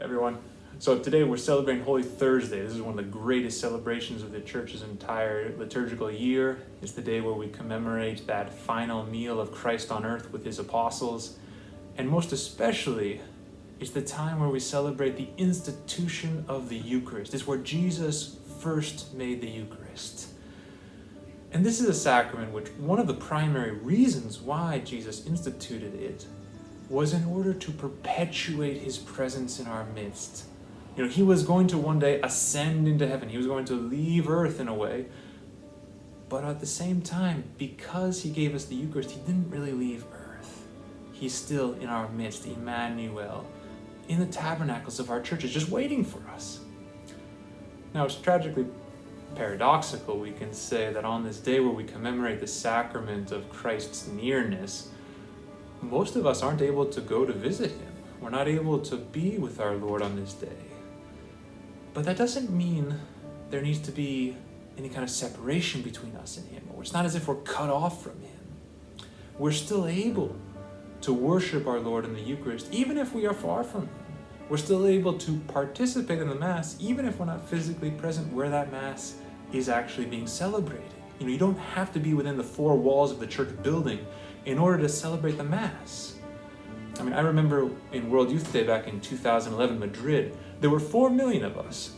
Everyone. So today we're celebrating Holy Thursday. This is one of the greatest celebrations of the church's entire liturgical year. It's the day where we commemorate that final meal of Christ on earth with his apostles. And most especially, it's the time where we celebrate the institution of the Eucharist. It's where Jesus first made the Eucharist. And this is a sacrament which one of the primary reasons why Jesus instituted it was in order to perpetuate his presence in our midst. You know, he was going to one day ascend into heaven. He was going to leave earth in a way. But at the same time, because he gave us the Eucharist, he didn't really leave earth. He's still in our midst, Emmanuel, in the tabernacles of our churches, just waiting for us. Now, it's tragically paradoxical, we can say, that on this day where we commemorate the sacrament of Christ's nearness, most of us aren't able to go to visit him. We're not able to be with our Lord on this day. But that doesn't mean there needs to be any kind of separation between us and him. It's not as if we're cut off from him. We're still able to worship our Lord in the Eucharist, even if we are far from him. We're still able to participate in the Mass, even if we're not physically present where that Mass is actually being celebrated. You know, you don't have to be within the four walls of the church building in order to celebrate the Mass. I mean, I remember in World Youth Day back in 2011, Madrid, there were 4 million of us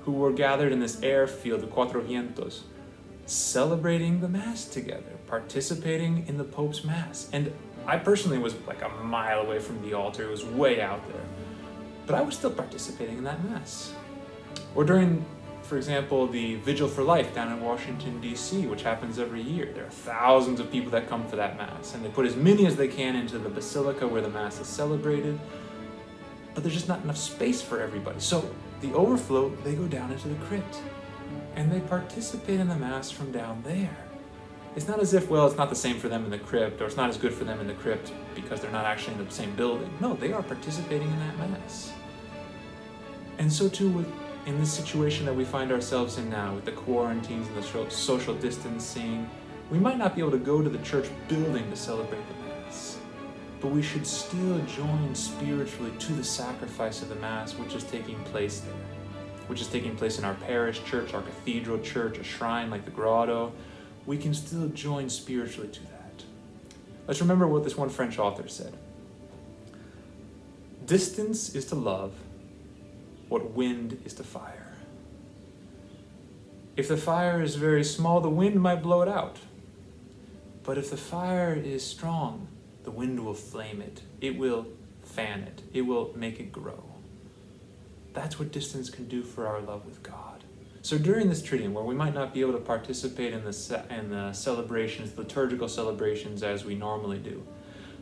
who were gathered in this airfield, the Cuatro Vientos, celebrating the Mass together, participating in the Pope's Mass. And I personally was like a mile away from the altar. It was way out there. But I was still participating in that Mass. Or during, for example, the Vigil for Life down in Washington, D.C., which happens every year. There are thousands of people that come for that Mass, and they put as many as they can into the basilica where the Mass is celebrated, but there's just not enough space for everybody. So the overflow, they go down into the crypt, and they participate in the Mass from down there. It's not as if, well, it's not the same for them in the crypt, or it's not as good for them in the crypt because they're not actually in the same building. No, they are participating in that Mass. And so too in this situation that we find ourselves in now, with the quarantines and the social distancing, we might not be able to go to the church building to celebrate the Mass, but we should still join spiritually to the sacrifice of the Mass, which is taking place there, which is taking place in our parish church, our cathedral church, a shrine like the grotto. We can still join spiritually to that. Let's remember what this one French author said. Distance is to love what wind is to fire. If the fire is very small, the wind might blow it out. But if the fire is strong, the wind will flame it. It will fan it. It will make it grow. That's what distance can do for our love with God. So during this Triduum, where we might not be able to participate in the celebrations, liturgical celebrations as we normally do,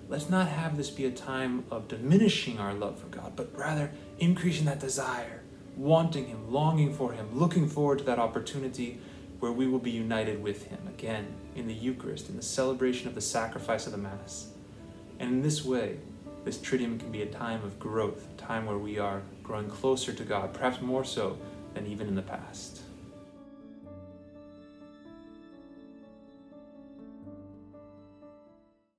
let's not have this be a time of diminishing our love for God, but rather increasing that desire, wanting him, longing for him, looking forward to that opportunity where we will be united with him again in the Eucharist, in the celebration of the sacrifice of the Mass. And in this way, this Triduum can be a time of growth, a time where we are growing closer to God, perhaps more so than even in the past.